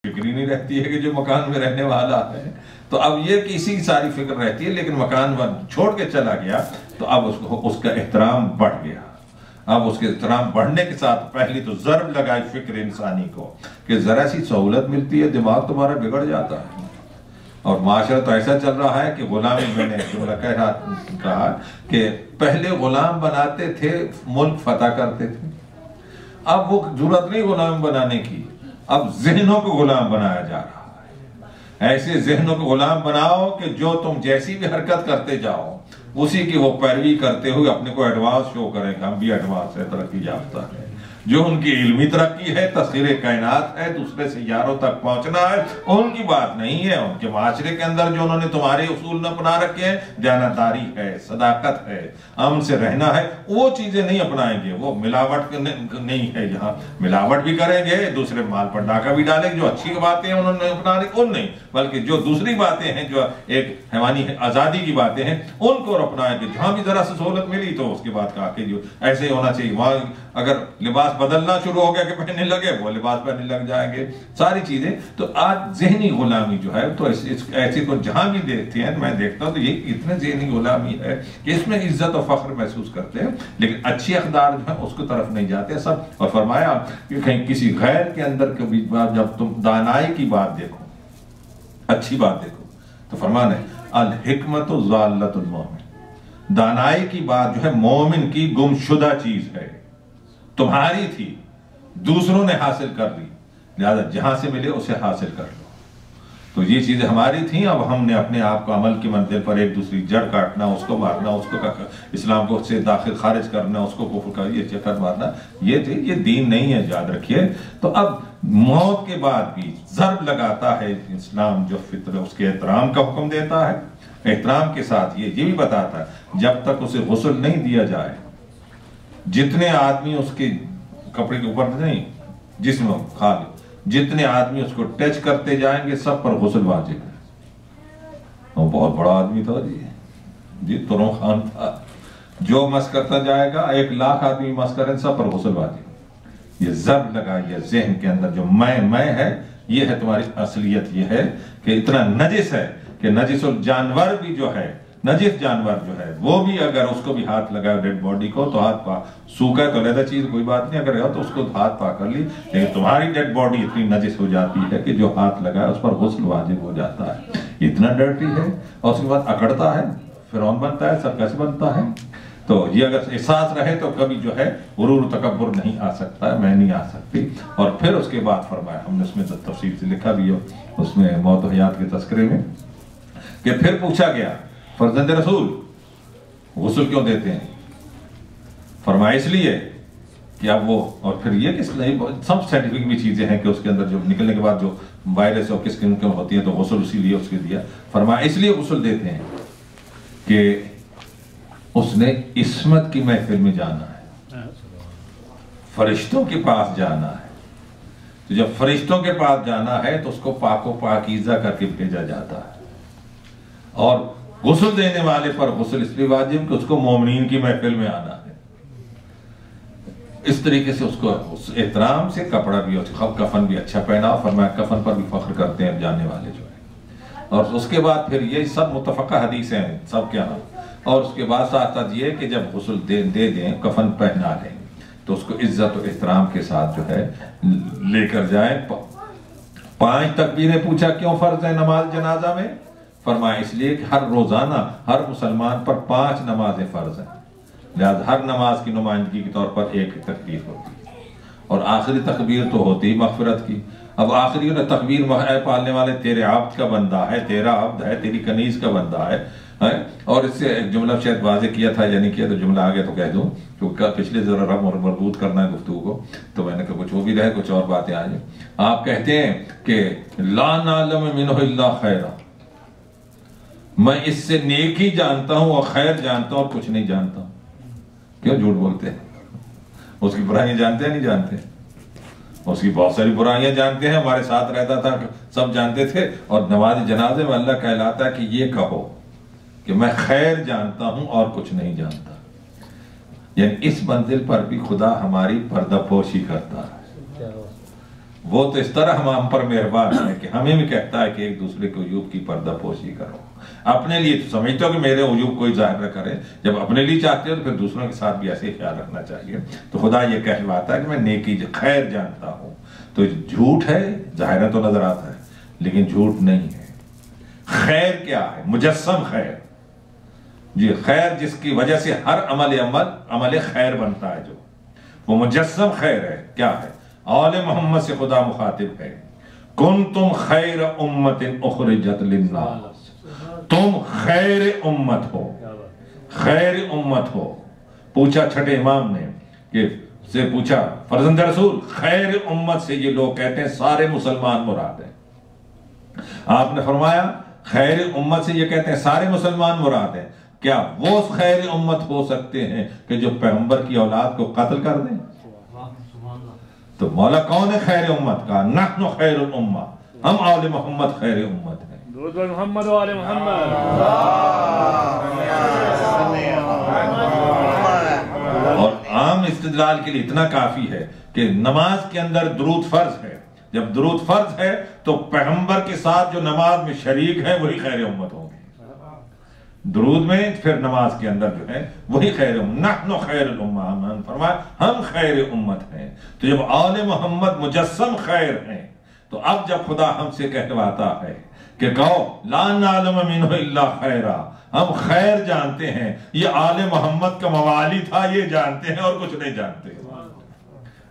فکر ہی نہیں رہتی ہے کہ جو مکان میں رہنے والا ہے. تو اب یہ کہ اسی کی ساری فکر رہتی ہے، لیکن مکان چھوڑ کے چلا گیا تو اب اس کا احترام بڑھ گیا. اب اس کے احترام بڑھنے کے ساتھ پہلی تو ضرب لگائی فکر انسانی کو کہ ذرا سی سہولت ملتی ہے دماغ تمہارا بگڑ جاتا ہے. اور معاشرہ تو ایسا چل رہا ہے کہ غلامی، میں نے جملہ کہا کہ پہلے غلام بناتے تھے ملک فتح کرتے تھے، اب وہ ضرورت نہیں غلام بنانے کی، اب ذہنوں کو غلام بنایا جا رہا ہے. ایسے ذہنوں کو غلام بناؤ کہ جو تم جیسی بھی حرکت کرتے جاؤ اسی کی وہ پیروی کرتے ہوئے اپنے کو ایڈوانس شو کریں کہ ہم بھی ایڈوانس ہے، ترقی یافتہ ہے. جو ان کی علمی ترقی ہے، تسخیر کائنات ہے، دوسرے سیاروں تک پہنچنا ہے، ان کی بات نہیں ہے. ان کے معاشرے کے اندر جو انہوں نے تمہارے اصول نہ اپنا رکھے ہیں، دیانتداری ہے، صداقت ہے، امن سے رہنا ہے، وہ چیزیں نہیں اپنائیں گے. وہ ملاوٹ نہیں ہے، یہاں ملاوٹ بھی کریں گے، دوسرے مال پر ڈاکہ بھی ڈالیں گے. جو اچھی باتیں ہیں انہوں نے اپنا رکھی ان نہیں، بلکہ جو دوسری باتیں ہیں، جو ایک حیوانی آزادی کی باتیں ہیں، ان کو اپنائیں گے. جہاں بھی ذرا سے سہولت ملی تو اس کے بعد کہا کہ جو ایسے ہونا چاہیے. وہاں اگر لباس بدلنا شروع ہو گیا کہ پہننے لگے، وہ لباس پہننے لگ جائیں گے، ساری چیزیں. تو آج ذہنی غلامی جو ہے تو ایسی کو جہاں بھی دیکھتے ہیں، میں دیکھتا ہوں تو یہ اتنے ذہنی غلامی ہے کہ اس میں عزت و فخر محسوس کرتے ہیں، لیکن اچھی اقدار جو ہے اس کو طرف نہیں جاتے سب. اور فرمایا کہ کہیں کسی غیر کے اندر کبھی جب تم دانائی کی بات دیکھو، اچھی بات دیکھو، تو فرمانا ہے الحکمت ضالۃ المومن، دانائی کی بات جو ہے مومن کی گمشدہ چیز ہے، تمہاری تھی دوسروں نے حاصل کر لی، لہذا جہاں سے ملے اسے حاصل کر لو. تو یہ چیزیں ہماری تھیں، اب ہم نے اپنے آپ کو عمل کی منزل پر ایک دوسری جڑ کاٹنا، اس کو مارنا، اس کو اسلام کو سے داخل خارج کرنا، اس کو کفر کا یہ چکر مارنا، یہ دین نہیں ہے، یاد رکھیے. تو اب موت کے بعد بھی ضرب لگاتا ہے اسلام، جو فطر اس کے احترام کا حکم دیتا ہے. احترام کے ساتھ یہ بھی بتاتا ہے جب تک اسے غسل نہیں دیا جائے، جتنے آدمی اس کے کپڑے کے اوپر نہیں، جسم خالی، جتنے آدمی اس کو ٹچ کرتے جائیں گے سب پر غسل واجب ہے. وہ بہت بڑا آدمی تھا جی تروں خان تھا، جو مس کرتا جائے گا 1,00,000 آدمی مس کریں سب پر غسل واجب. یہ ضرب لگائی ہے ذہن کے اندر، جو میں ہے، یہ ہے تمہاری اصلیت. یہ ہے کہ اتنا نجس ہے کہ نجس الجانور بھی جو ہے، نجس جانور جو ہے وہ بھی اگر اس کو بھی ہاتھ لگائے ڈیڈ باڈی کو تو ہاتھ پا سوکھا ہے تو علیحدہ چیز کوئی بات نہیں، اگر تو اس کو ہاتھ پا کر لی. لیکن تمہاری ڈیڈ باڈی اتنی نجس ہو جاتی ہے کہ جو ہاتھ لگائے اس پر غسل واجب ہو جاتا ہے. اتنا ڈرٹی ہے، اور اس کے بعد اکڑتا ہے، فرعون بنتا ہے، سرکش بنتا ہے. تو یہ اگر احساس رہے تو کبھی جو ہے غرور و تکبر نہیں آ سکتا ہے، میں نہیں آ سکتی. اور پھر اس کے بعد فرمایا، ہم نے اس میں تفصیل سے لکھا بھی ہے اس میں موت و حیات کے تذکرے میں، کہ پھر پوچھا گیا فرزند رسول غسل کیوں دیتے ہیں؟ فرمایا اس لیے کہ اب وہ، اور پھر یہ کہ سب سائنٹیفک بھی چیزیں ہیں کہ اس کے اندر جو نکلنے کے بعد جو وائرس اور کس قسم ہوتی ہیں تو غسل اسی لیے اس کے دیا. فرمایا اس لیے غسل دیتے ہیں کہ اس نے عصمت کی محفل میں جانا ہے، فرشتوں کے پاس جانا ہے. تو جب فرشتوں کے پاس جانا ہے تو اس کو پاک و پاکیزہ کر کے بھیجا جاتا ہے. اور غسل دینے والے پر غسل اس لیے واجب کہ اس کو مومنین کی محفل میں آنا ہے. اس طریقے سے اس کو احترام سے کپڑا بھی اور کفن بھی اچھا پہنا. فرمایا کفن پر بھی فخر کرتے ہیں جانے والے جو ہیں. اور اس کے بعد پھر یہ سب متفقہ حدیثیں ہیں سب کے ہاں. اور اس کے بعد ساتھ ساتھ یہ کہ جب غسل دے دیں، کفن پہنا لیں تو اس کو عزت و احترام کے ساتھ جو ہے لے کر جائیں. 5 تکبیریں پوچھا کیوں فرض ہے نماز جنازہ میں؟ فرمایا اس لیے کہ ہر روزانہ ہر مسلمان پر 5 نمازیں فرض ہیں، لہذا ہر نماز کی نمائندگی کے طور پر ایک تکبیر ہوتی ہے. اور آخری تکبیر تو ہوتی مغفرت کی. اب آخری تکبیر اے پالنے والے تیرے عبد کا بندہ ہے، تیرا عبد ہے، تیری کنیز کا بندہ ہے. اور اس سے ایک جملہ شاید واضح کیا تھا یا نہیں کیا، تو جملہ آگے تو کہہ دوں کیونکہ پچھلے ذرا رب اور مربوط کرنا ہے گفتگو کو، تو میں نے کہا کچھ وہ بھی رہے کچھ اور باتیں آ جائیں. آپ کہتے ہیں کہ لا نعلم منہ الا خیرا، میں اس سے نیکی جانتا ہوں اور خیر جانتا ہوں اور کچھ نہیں جانتا ہوں. کیوں جھوٹ بولتے ہیں؟ اس کی برائیاں جانتے ہیں نہیں جانتے؟ اس کی بہت ساری برائیاں جانتے ہیں، ہمارے ساتھ رہتا تھا سب جانتے تھے. اور نماز جنازے میں اللہ کہلاتا ہے کہ یہ کہو کہ میں خیر جانتا ہوں اور کچھ نہیں جانتا. یعنی اس منزل پر بھی خدا ہماری پردہ پوشی کرتا ہے. وہ تو اس طرح ہم پر مہربان ہے کہ ہمیں بھی کہتا ہے کہ ایک دوسرے کے عیوب کی پردہ پوشی کرو. اپنے لیے تو سمجھتے ہو کہ میرے عیوب کوئی ظاہر نہ کرے، جب اپنے لیے چاہتے ہو تو پھر دوسروں کے ساتھ بھی ایسے خیال رکھنا چاہیے. تو خدا یہ کہلواتا ہے کہ میں نیکی خیر جانتا ہوں. تو جھوٹ ہے ظاہر تو نظر آتا ہے لیکن جھوٹ نہیں ہے. خیر کیا ہے؟ مجسم خیر. جی خیر جس کی وجہ سے ہر عمل خیر بنتا ہے، جو وہ مجسم خیر ہے. کیا ہے؟ آل محمد سے خدا مخاطب ہے، کنتم خیر امت اخرجت للناس. تم خیر امت ہو، خیر امت ہو. پوچھا چھٹے امام نے کہ سے پوچھا فرزند رسول خیر امت سے یہ لوگ کہتے ہیں سارے مسلمان مراد ہیں. آپ نے فرمایا خیر امت سے یہ کہتے ہیں سارے مسلمان مراد ہیں. کیا وہ خیر امت ہو سکتے ہیں کہ جو پیغمبر کی اولاد کو قتل کر دیں؟ تو مولا کون ہے خیر امت کا؟ نحن خیر الامہ، ہم آل محمد خیر امت ہیں. درود بر محمد و آل محمد. اور عام استدلال کے لیے اتنا کافی ہے کہ نماز کے اندر درود فرض ہے. جب درود فرض ہے تو پیغمبر کے ساتھ جو نماز میں شریک ہیں وہی خیر امت ہوں گے. درود میں پھر نماز کے اندر جو ہے وہی خیر امت. نحن خیر الامہ، ہم فرمایا ہم خیر امت ہیں. تو جب آل محمد مجسم خیر ہیں تو اب جب خدا ہم سے کہلواتا ہے کہ کہو لا نعلم منہ الا خیرا، ہم خیر جانتے ہیں، یہ آل محمد کا موالی تھا یہ جانتے ہیں اور کچھ نہیں جانتے.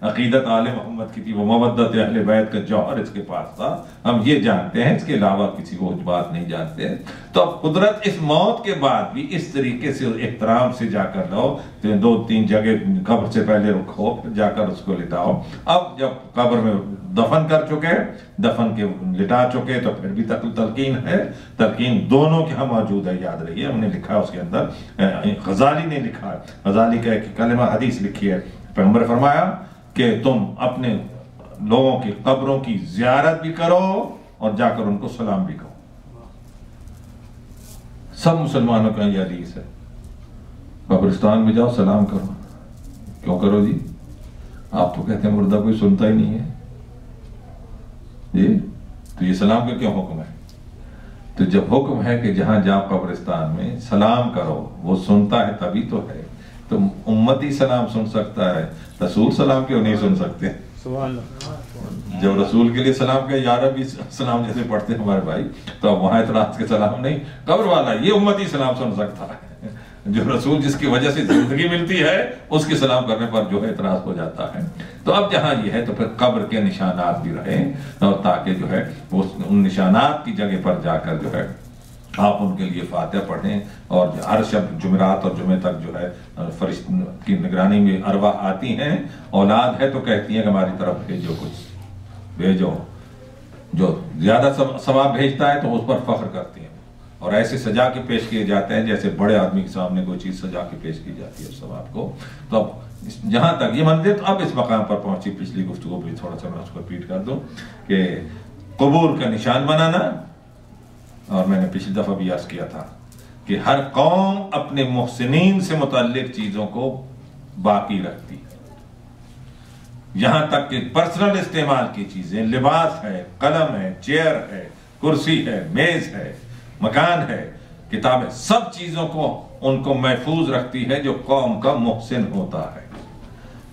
عقیدت آل محمد کی تھی، وہ مودت اہل بیت کا جوہر اس کے پاس تھا، ہم یہ جانتے ہیں، اس کے علاوہ کسی کو بات نہیں جانتے. تو اب قدرت اس موت کے بعد بھی اس طریقے سے احترام سے جا کر لو، 2-3 جگہ قبر سے پہلے رکھو، پھر جا کر اس کو لٹاؤ. اب جب قبر میں دفن کر چکے، دفن کے لٹا چکے، تو پھر بھی تلقین ہے. تلقین دونوں کے ہاں موجود ہے، یاد رہیے. ہم نے لکھا اس کے اندر، غزالی نے لکھا ہے، غزالی کا ایک کلمہ حدیث لکھی ہے. پیغمبر فرمایا کہ تم اپنے لوگوں کی قبروں کی زیارت بھی کرو اور جا کر ان کو سلام بھی کرو. سب مسلمانوں کا یہ حدیث ہے. قبرستان میں جاؤ سلام کرو. کیوں کرو جی؟ آپ تو کہتے ہیں مردہ کوئی سنتا ہی نہیں ہے جی، تو یہ سلام کا کیوں حکم ہے؟ تو جب حکم ہے کہ جہاں جاؤ قبرستان میں سلام کرو، وہ سنتا ہے تبھی تو ہے. تو امتی سلام سن سکتا ہے، رسول سلام کیوں نہیں سن سکتے؟ جب رسول کے لیے سلام کہ یا ربی سلام جیسے پڑھتے ہیں ہمارے بھائی، تو اب وہاں اعتراض کے سلام نہیں. قبر والا یہ امتی سلام سن سکتا ہے، جو رسول جس کی وجہ سے زندگی ملتی ہے اس کے سلام کرنے پر جو ہے اعتراض ہو جاتا ہے. تو اب جہاں یہ ہے تو پھر قبر کے نشانات بھی رہیں، اور تاکہ جو ہے وہ ان نشانات کی جگہ پر جا کر جو ہے آپ ان کے لیے فاتحہ پڑھیں. اور ہر شب جمعرات اور جمعے تک جو ہے فرشت کی نگرانی میں ارواح آتی ہیں. اولاد ہے تو کہتی ہیں کہ ہماری طرف بھیجو، کچھ بھیجو. جو زیادہ ثواب بھیجتا ہے تو اس پر فخر کرتی ہیں، اور ایسے سجا کے پیش کیے جاتے ہیں جیسے بڑے آدمی کے سامنے کوئی چیز سجا کے پیش کی جاتی ہے اس ثواب کو. تو اب جہاں تک یہ منزل تو اب اس مقام پر پہنچی. پچھلی گفتگو بھی تھوڑا سا میں اس کو ریپیٹ کر دوں کہ قبور کا نشان بنانا. اور میں نے پچھلی دفعہ بھی عرض کیا تھا کہ ہر قوم اپنے محسنین سے متعلق چیزوں کو باقی رکھتی ہے، یہاں تک کہ پرسنل استعمال کی چیزیں، لباس ہے، قلم ہے، چیئر ہے، کرسی ہے، میز ہے، مکان ہے، کتابیں، سب چیزوں کو ان کو محفوظ رکھتی ہے جو قوم کا محسن ہوتا ہے.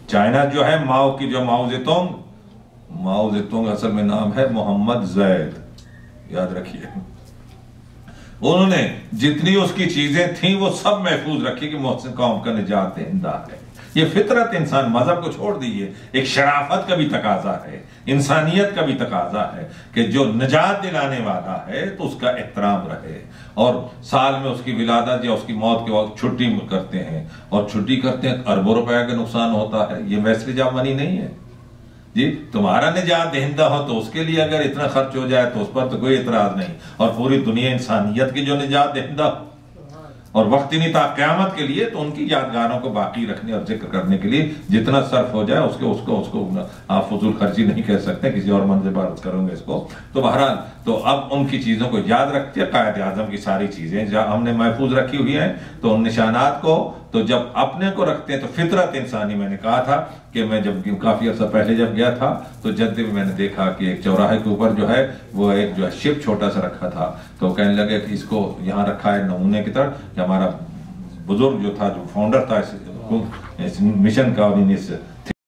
چائنا جو ہے، ماؤ کی جو ماؤ زیتونگ اصل میں نام ہے محمد زید، یاد رکھیے. انہوں نے جتنی اس کی چیزیں تھیں وہ سب محفوظ رکھی کہ محسن قوم کا نجات دہندہ ہے. یہ فطرت انسان، مذہب کو چھوڑ دیجیے، ایک شرافت کا بھی تقاضا ہے، انسانیت کا بھی تقاضا ہے کہ جو نجات دلانے والا ہے تو اس کا احترام رہے. اور سال میں اس کی ولادت یا اس کی موت کے وقت چھٹی کرتے ہیں، اور چھٹی کرتے ہیں اربوں روپے کا نقصان ہوتا ہے. یہ ویسٹ آف منی نہیں ہے جی. تمہارا نجات دہندہ ہو تو اس کے لیے اگر اتنا خرچ ہو جائے تو اس پر تو کوئی اعتراض نہیں. اور پوری دنیا انسانیت کی جو نجات دہندہ ہو اور وقت نہیں تا قیامت کے لیے، تو ان کی یادگاروں کو باقی رکھنے اور ذکر کرنے کے لیے جتنا صرف ہو جائے اس کو آپ فضول خرچی نہیں کہہ سکتے. کسی اور منظر پر عرض کروں گے اس کو. تو بہرحال تو اب ان کی چیزوں کو یاد رکھتے ہیں. قائد اعظم کی ساری چیزیں جہاں ہم نے محفوظ رکھی ہوئی ہیں، تو ان نشانات کو تو جب اپنے کو رکھتے ہیں تو فطرت انسانی، میں نے کہا تھا کہ میں جب کافی عرصہ پہلے جب گیا تھا تو جدے میں نے دیکھا کہ ایک چوراہے کے اوپر جو ہے وہ ایک جو ہے شپ چھوٹا سا رکھا تھا، تو کہنے لگے کہ اس کو یہاں رکھا ہے نمونے کی طرح کہ ہمارا بزرگ جو تھا، جو فاؤنڈر تھا اس مشن کا اور اس